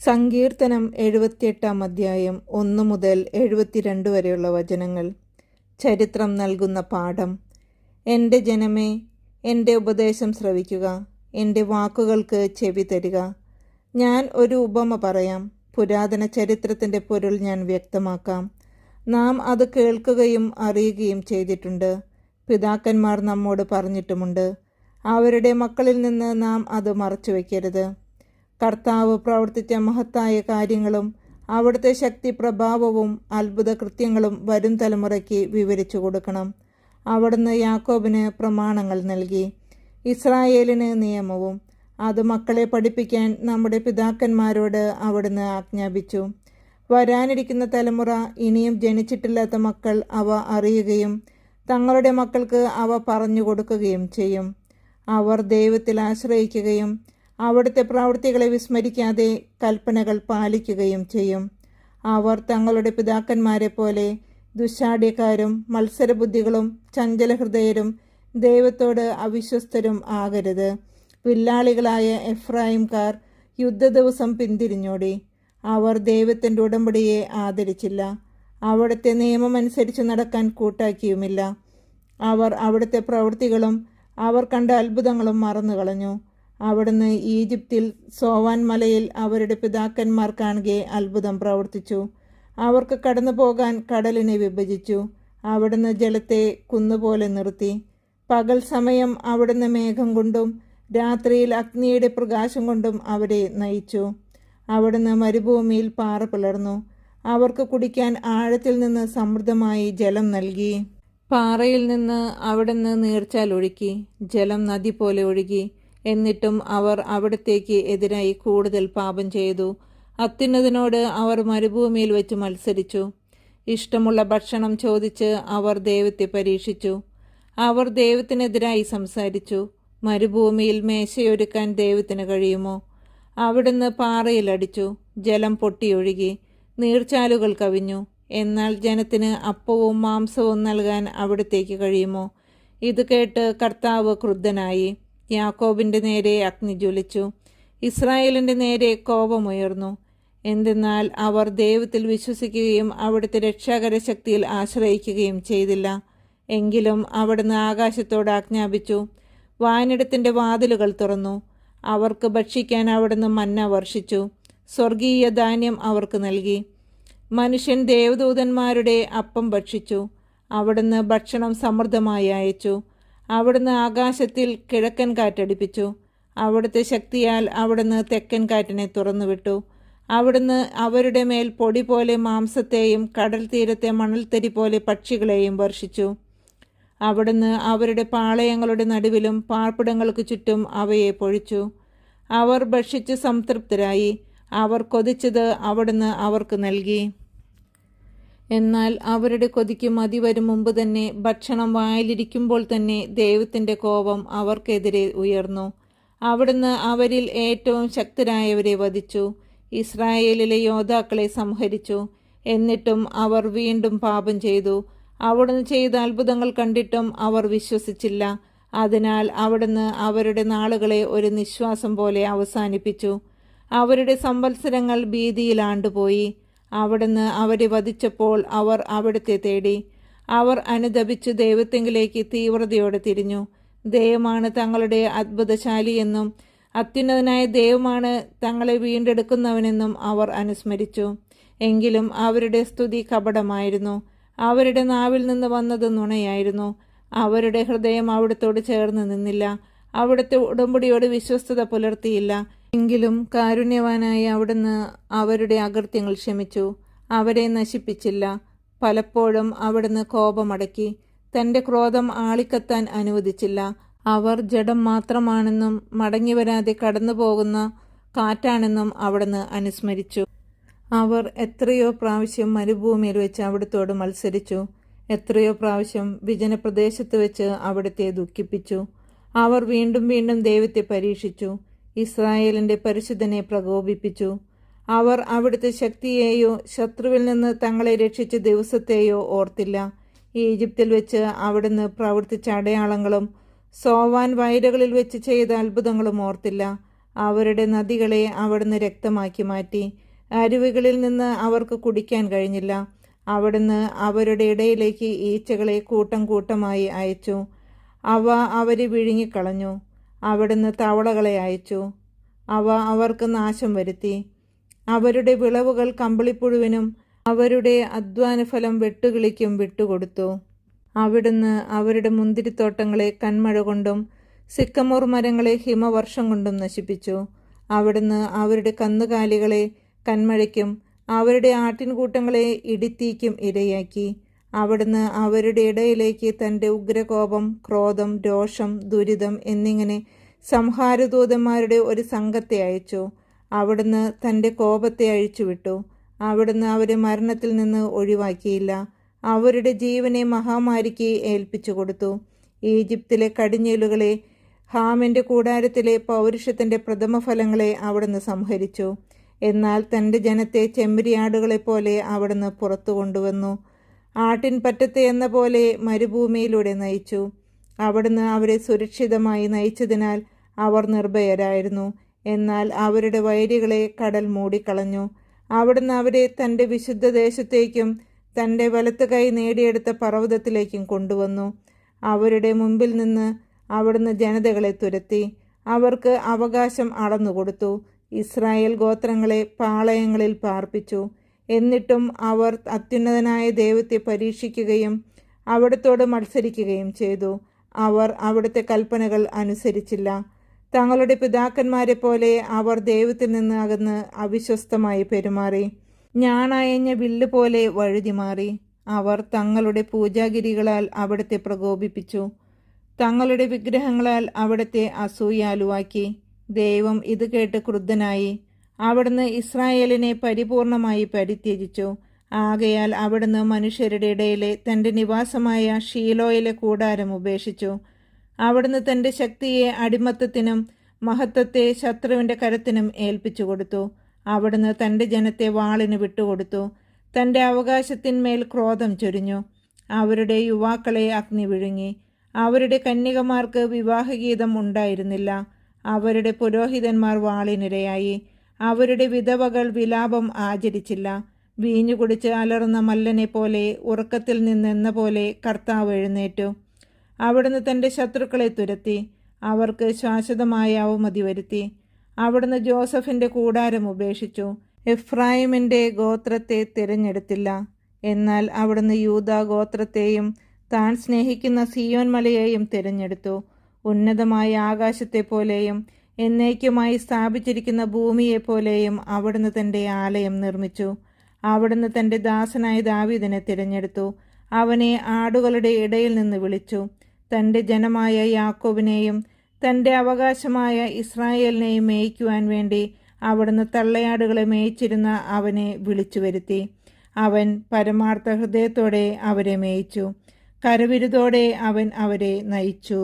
സങ്കീർത്തനം 78 അധ്യായം 1 മുതൽ 72 വരെയുള്ള വചനങ്ങൾ. ചരിത്രം നൽകുന്ന പാഠം. എൻ്റെ ജനമേ, എൻ്റെ ഉപദേശം ശ്രവിക്കുക, എൻ്റെ വാക്കുകൾക്ക് ചെവി തരിക. ഞാൻ ഒരു ഉപമ പറയാം, പുരാതന ചരിത്രത്തിൻ്റെ പൊരുൾ ഞാൻ വ്യക്തമാക്കാം. നാം അത് കേൾക്കുകയും അറിയുകയും ചെയ്തിട്ടുണ്ട്. പിതാക്കന്മാർ നമ്മോട് പറഞ്ഞിട്ടുമുണ്ട്. അവരുടെ മക്കളിൽ നിന്ന് നാം അത് മറച്ചുവെക്കരുത്. കർത്താവ് പ്രവർത്തിച്ച മഹത്തായ കാര്യങ്ങളും അവിടുത്തെ ശക്തി പ്രഭാവവും അത്ഭുത കൃത്യങ്ങളും വരും തലമുറയ്ക്ക് വിവരിച്ചു കൊടുക്കണം. അവിടുന്ന് യാക്കോബിന് പ്രമാണങ്ങൾ നൽകി, ഇസ്രായേലിന് നിയമവും. അത് മക്കളെ പഠിപ്പിക്കാൻ നമ്മുടെ പിതാക്കന്മാരോട് അവിടുന്ന് ആജ്ഞാപിച്ചു. വരാനിരിക്കുന്ന തലമുറ, ഇനിയും ജനിച്ചിട്ടില്ലാത്ത മക്കൾ അവ അറിയുകയും തങ്ങളുടെ മക്കൾക്ക് അവ പറഞ്ഞു കൊടുക്കുകയും ചെയ്യും. അവർ ദൈവത്തിൽ ആശ്രയിക്കുകയും അവിടുത്തെ പ്രവൃത്തികളെ വിസ്മരിക്കാതെ കൽപ്പനകൾ പാലിക്കുകയും ചെയ്യും. അവർ തങ്ങളുടെ പിതാക്കന്മാരെ പോലെ ദുശ്ശാഠ്യക്കാരും മത്സരബുദ്ധികളും ചഞ്ചലഹൃദയരും ദൈവത്തോട് അവിശ്വസ്തരും ആകരുത്. വില്ലാളികളായ എഫ്രായിംകാർ യുദ്ധദിവസം പിന്തിരിഞ്ഞോടി. അവർ ദൈവത്തിൻ്റെ ഉടമ്പടിയെ ആദരിച്ചില്ല. അവിടുത്തെ നിയമമനുസരിച്ച് നടക്കാൻ കൂട്ടാക്കിയുമില്ല. അവർ അവിടുത്തെ പ്രവൃത്തികളും അവർ കണ്ട അത്ഭുതങ്ങളും മറന്നുകളഞ്ഞു. അവിടുന്ന് ഈജിപ്തിൽ സോവാൻ മലയിൽ അവരുടെ പിതാക്കന്മാർ കാണുകെ അത്ഭുതം പ്രവർത്തിച്ചു. അവർക്ക് കടന്നു പോകാൻ കടലിനെ വിഭജിച്ചു. അവിടുന്ന് ജലത്തെ കുന്നുപോലെ നിർത്തി. പകൽ സമയം അവിടുന്ന് മേഘം കൊണ്ടും രാത്രിയിൽ അഗ്നിയുടെ പ്രകാശം കൊണ്ടും അവരെ നയിച്ചു. അവിടുന്ന് മരുഭൂമിയിൽ പാറ പിളർന്നു. അവർക്ക് കുടിക്കാൻ ആഴത്തിൽ നിന്ന് സമൃദ്ധമായി ജലം നൽകി. പാറയിൽ നിന്ന് അവിടുന്ന് നീർച്ചാൽ ഒഴുക്കി. ജലം നദി പോലെ ഒഴുകി. എന്നിട്ടും അവർ അവിടത്തേക്ക് എതിരായി കൂടുതൽ പാപം ചെയ്തു. അത്യുന്നതനോട് അവർ മരുഭൂമിയിൽ വെച്ച് മത്സരിച്ചു. ഇഷ്ടമുള്ള ഭക്ഷണം ചോദിച്ച് അവർ ദൈവത്തെ പരീക്ഷിച്ചു. അവർ ദൈവത്തിനെതിരായി സംസാരിച്ചു. മരുഭൂമിയിൽ മേശയൊരുക്കാൻ ദൈവത്തിന് കഴിയുമോ? അവിടുന്ന് പാറയിലടിച്ചു. ജലം പൊട്ടിയൊഴുകി. നീർച്ചാലുകൾ കവിഞ്ഞു. എന്നാൽ ജനത്തിന് അപ്പവും മാംസവും നൽകാൻ അവിടത്തേക്ക് കഴിയുമോ? ഇത് കേട്ട് കർത്താവ് ക്രുദ്ധനായി. യാക്കോബിൻ്റെ നേരെ അഗ്നി ജ്വലിച്ചു. ഇസ്രായേലിൻ്റെ നേരെ കോപമുയർന്നു. എന്തെന്നാൽ അവർ ദൈവത്തിൽ വിശ്വസിക്കുകയും അവിടുത്തെ രക്ഷാകര ശക്തിയിൽ ആശ്രയിക്കുകയും ചെയ്തില്ല. എങ്കിലും അവിടുന്ന് ആകാശത്തോട് ആജ്ഞാപിച്ചു. വാനിടത്തിൻ്റെ വാതിലുകൾ തുറന്നു. അവർക്ക് ഭക്ഷിക്കാൻ അവിടുന്ന് മന്ന വർഷിച്ചു. സ്വർഗീയ ധാന്യം അവർക്ക് നൽകി. മനുഷ്യൻ ദേവദൂതന്മാരുടെ അപ്പം ഭക്ഷിച്ചു. അവിടുന്ന് ഭക്ഷണം സമൃദ്ധമായി അയച്ചു. അവിടുന്ന് ആകാശത്തിൽ കിഴക്കൻ കാറ്റടിപ്പിച്ചു. അവിടുത്തെ ശക്തിയാൽ അവിടുന്ന് തെക്കൻ കാറ്റിനെ തുറന്നുവിട്ടു. അവിടുന്ന് അവരുടെ മേൽ പൊടി പോലെ മാംസത്തെയും കടൽ തീരത്തെ മണൽത്തരി പോലെ പക്ഷികളെയും വർഷിച്ചു. അവിടുന്ന് അവരുടെ പാളയങ്ങളുടെ നടുവിലും പാർപ്പിടങ്ങൾക്ക് ചുറ്റും അവയെ പൊഴിച്ചു. അവർ ഭക്ഷിച്ച് സംതൃപ്തരായി. അവർ കൊതിച്ചത് അവിടുന്ന് അവർക്ക് നൽകി. എന്നാൽ അവരുടെ കൊതിക്ക് മതി വരും മുമ്പ് തന്നെ, ഭക്ഷണം വായിലിരിക്കുമ്പോൾ തന്നെ ദൈവത്തിൻ്റെ കോപം അവർക്കെതിരെ ഉയർന്നു. അവിടുന്ന് അവരിൽ ഏറ്റവും ശക്തരായവരെ വധിച്ചു. ഇസ്രായേലിലെ യോദ്ധാക്കളെ സംഹരിച്ചു. എന്നിട്ടും അവർ വീണ്ടും പാപം ചെയ്തു. അവിടുന്ന് ചെയ്ത അത്ഭുതങ്ങൾ കണ്ടിട്ടും അവർ വിശ്വസിച്ചില്ല. അതിനാൽ അവിടുന്ന് അവരുടെ നാളുകളെ ഒരു നിശ്വാസം പോലെ അവസാനിപ്പിച്ചു. അവരുടെ സംവത്സരങ്ങൾ ഭീതിയിൽ ആണ്ടുപോയി. അവിടുന്ന് അവരെ വധിച്ചപ്പോൾ അവർ അവിടുത്തെ തേടി. അവർ അനുതപിച്ചു ദൈവത്തെങ്കിലേക്ക് തീവ്രതയോടെ തിരിഞ്ഞു. ദൈവമാണ് തങ്ങളുടെ അത്ഭുതശാലിയെന്നും അത്യുന്നതനായ ദൈവമാണ് തങ്ങളെ വീണ്ടെടുക്കുന്നവനെന്നും അവർ അനുസ്മരിച്ചു. എങ്കിലും അവരുടെ സ്തുതി കപടമായിരുന്നു. അവരുടെ നാവിൽ നിന്ന് വന്നത് നുണയായിരുന്നു. അവരുടെ ഹൃദയം അവിടുത്തോട് ചേർന്ന് നിന്നില്ല. അവിടുത്തെ ഉടമ്പടിയോട് വിശ്വസ്തത പുലർത്തിയില്ല. എങ്കിലും കാരുണ്യവാനായ അവിടുന്ന് അവരുടെ അകൃത്യങ്ങൾ ക്ഷമിച്ചു. അവരെ നശിപ്പിച്ചില്ല. പലപ്പോഴും അവിടുന്ന് കോപമടക്കി. തൻ്റെ ക്രോധം ആളിക്കത്താൻ അനുവദിച്ചില്ല. അവർ ജഡം മാത്രമാണെന്നും മടങ്ങിവരാതെ കടന്നുപോകുന്ന കാറ്റാണെന്നും അവിടുന്ന് അനുസ്മരിച്ചു. അവർ എത്രയോ പ്രാവശ്യം മരുഭൂമിയിൽ വെച്ച് അവിടുത്തോട് മത്സരിച്ചു. എത്രയോ പ്രാവശ്യം വിജനപ്രദേശത്ത് വെച്ച് അവിടുത്തെ ദുഃഖിപ്പിച്ചു. അവർ വീണ്ടും വീണ്ടും ദൈവത്തെ പരീക്ഷിച്ചു. ഇസ്രായേലിൻ്റെ പരിശുദ്ധനെ പ്രകോപിപ്പിച്ചു. അവർ അവിടുത്തെ ശക്തിയെയോ ശത്രുവിൽ നിന്ന് തങ്ങളെ രക്ഷിച്ച ദിവസത്തെയോ ഓർത്തില്ല. ഈജിപ്തിൽ വെച്ച് അവിടുന്ന് പ്രവർത്തിച്ച അടയാളങ്ങളും സോവാൻ വയലുകളിൽ വെച്ച് ചെയ്ത അത്ഭുതങ്ങളും ഓർത്തില്ല. അവരുടെ നദികളെ അവിടുന്ന് രക്തമാക്കി മാറ്റി. അരുവികളിൽ നിന്ന് അവർക്ക് കുടിക്കാൻ കഴിഞ്ഞില്ല. അവിടുന്ന് അവരുടെ ഇടയിലേക്ക് ഈച്ചകളെ കൂട്ടം കൂട്ടമായി അയച്ചു. അവ അവരെ വിഴുങ്ങിക്കളഞ്ഞു. അവിടുന്ന് തവളകളെ അയച്ചു. അവ അവർക്ക് നാശം വരുത്തി. അവരുടെ വിളവുകൾ കമ്പിളിപ്പുഴുവിനും അവരുടെ അധ്വാനഫലം വെട്ടുകിളിക്കും വിട്ടുകൊടുത്തു. അവിടുന്ന് അവരുടെ മുന്തിരിത്തോട്ടങ്ങളെ കന്മഴ കൊണ്ടും സിക്കമോർ മരങ്ങളെ ഹിമവർഷം കൊണ്ടും നശിപ്പിച്ചു. അവിടുന്ന് അവരുടെ കന്നുകാലികളെ കന്മഴയ്ക്കും അവരുടെ ആട്ടിൻകൂട്ടങ്ങളെ ഇടിത്തീക്കും ഇരയാക്കി. അവിടുന്ന് അവരുടെ ഇടയിലേക്ക് തൻ്റെ ഉഗ്രകോപം, ക്രോധം, രോഷം, ദുരിതം എന്നിങ്ങനെ സംഹാരദൂതന്മാരുടെ ഒരു സംഘത്തെ അയച്ചു. അവിടുന്ന് തൻ്റെ കോപത്തെ അഴിച്ചുവിട്ടു. അവിടുന്ന് അവരെ മരണത്തിൽ നിന്ന് ഒഴിവാക്കിയില്ല. അവരുടെ ജീവനെ മഹാമാരിക്ക് ഏൽപ്പിച്ചു കൊടുത്തു. ഈജിപ്തിലെ കടിഞ്ഞേലുകളെ, ഹാമിൻ്റെ കൂടാരത്തിലെ പൗരുഷത്തിൻ്റെ പ്രഥമഫലങ്ങളെ അവിടുന്ന് സംഹരിച്ചു. എന്നാൽ തൻ്റെ ജനത്തെ ചെമ്മരിയാടുകളെപ്പോലെ അവിടുന്ന് പുറത്തു കൊണ്ടുവന്നു. ആട്ടിൻ പറ്റത്തെ എന്ന പോലെ മരുഭൂമിയിലൂടെ നയിച്ചു. അവിടുന്ന് അവരെ സുരക്ഷിതമായി നയിച്ചതിനാൽ അവർ നിർഭയരായിരുന്നു. എന്നാൽ അവരുടെ വൈരികളെ കടൽ മൂടിക്കളഞ്ഞു. അവിടുന്ന് അവരെ തൻ്റെ വിശുദ്ധ ദേശത്തേക്കും തൻ്റെ വലത്ത് കൈ നേടിയെടുത്ത പർവ്വതത്തിലേക്കും കൊണ്ടുവന്നു. അവരുടെ മുമ്പിൽ നിന്ന് അവിടുന്ന് ജനതകളെ തുരത്തി. അവർക്ക് അവകാശം അളന്നുകൊടുത്തു. ഇസ്രായേൽ ഗോത്രങ്ങളെ പാളയങ്ങളിൽ പാർപ്പിച്ചു. എന്നിട്ടും അവർ അത്യുന്നതനായ ദൈവത്തെ പരീക്ഷിക്കുകയും അവിടുത്തോട് മത്സരിക്കുകയും ചെയ്തു. അവർ അവിടുത്തെ കൽപ്പനകൾ അനുസരിച്ചില്ല. തങ്ങളുടെ പിതാക്കന്മാരെ പോലെ അവർ ദൈവത്തിൽ നിന്ന് അകന്ന് അവിശ്വസ്തമായി പെരുമാറി. ഞാണയഞ്ഞ വില്ല് പോലെ വഴുതിമാറി. അവർ തങ്ങളുടെ പൂജാഗിരികളാൽ അവിടുത്തെ പ്രകോപിപ്പിച്ചു. തങ്ങളുടെ വിഗ്രഹങ്ങളാൽ അവിടുത്തെ അസൂയാലുവാക്കി. ദൈവം ഇത് കേട്ട് ക്രുദ്ധനായി. അവിടുന്ന് ഇസ്രായേലിനെ പരിപൂർണമായി പരിത്യജിച്ചു. ആകയാൽ അവിടുന്ന് മനുഷ്യരുടെ ഇടയിലെ തൻ്റെ നിവാസമായ ഷീലോയിലെ കൂടാരം ഉപേക്ഷിച്ചു. അവിടുന്ന് തൻ്റെ ശക്തിയെ അടിമത്തത്തിനും മഹത്വത്തെ ശത്രുവിൻ്റെ കരത്തിനും ഏൽപ്പിച്ചു കൊടുത്തു. അവിടുന്ന് തൻ്റെ ജനത്തെ വാളിന് വിട്ടുകൊടുത്തു. തൻ്റെ അവകാശത്തിന്മേൽ ക്രോധം ചൊരിഞ്ഞു. അവരുടെ യുവാക്കളെ അഗ്നി വിഴുങ്ങി. അവരുടെ കന്യകമാർക്ക് വിവാഹഗീതം ഉണ്ടായിരുന്നില്ല. അവരുടെ പുരോഹിതന്മാർ വാളിനിരയായി. അവരുടെ വിധവകൾ വിലാപം ആചരിച്ചില്ല. വീഞ്ഞു കുടിച്ച് അലറുന്ന മല്ലനെ പോലെ ഉറക്കത്തിൽ നിന്നെന്ന പോലെ കർത്താവ് എഴുന്നേറ്റു. അവിടുന്ന് തൻ്റെ ശത്രുക്കളെ തുരത്തി. അവർക്ക് ശാശ്വതമായ അവമതി വരുത്തി. അവിടുന്ന് ജോസഫിൻ്റെ കൂടാരം ഉപേക്ഷിച്ചു. എഫ്രായിമിൻ്റെ ഗോത്രത്തെ തിരഞ്ഞെടുത്തില്ല. എന്നാൽ അവിടുന്ന് യൂദാ ഗോത്രത്തെയും താൻ സ്നേഹിക്കുന്ന സിയോൻ മലയെയും തിരഞ്ഞെടുത്തു. ഉന്നതമായ ആകാശത്തെപ്പോലെയും എന്നേക്കുമായി സ്ഥാപിച്ചിരിക്കുന്ന ഭൂമിയെപ്പോലെയും അവിടുന്ന് തൻ്റെ ആലയം നിർമ്മിച്ചു. അവിടുന്ന് തൻ്റെ ദാസനായ ദാവീദിനെ തിരഞ്ഞെടുത്തു. അവനെ ആടുകളുടെ ഇടയിൽ നിന്ന് വിളിച്ചു. തൻ്റെ ജനമായ യാക്കോബിനെയും തൻ്റെ അവകാശമായ ഇസ്രായേലിനെയും മേയ്ക്കുവാൻ വേണ്ടി അവിടുന്ന് തള്ളയാടുകളെ മേയിച്ചിരുന്ന അവനെ വിളിച്ചു വരുത്തി. അവൻ പരമാർത്ഥ ഹൃദയത്തോടെ അവരെ മേയിച്ചു. കരവിരുതോടെ അവൻ അവരെ നയിച്ചു.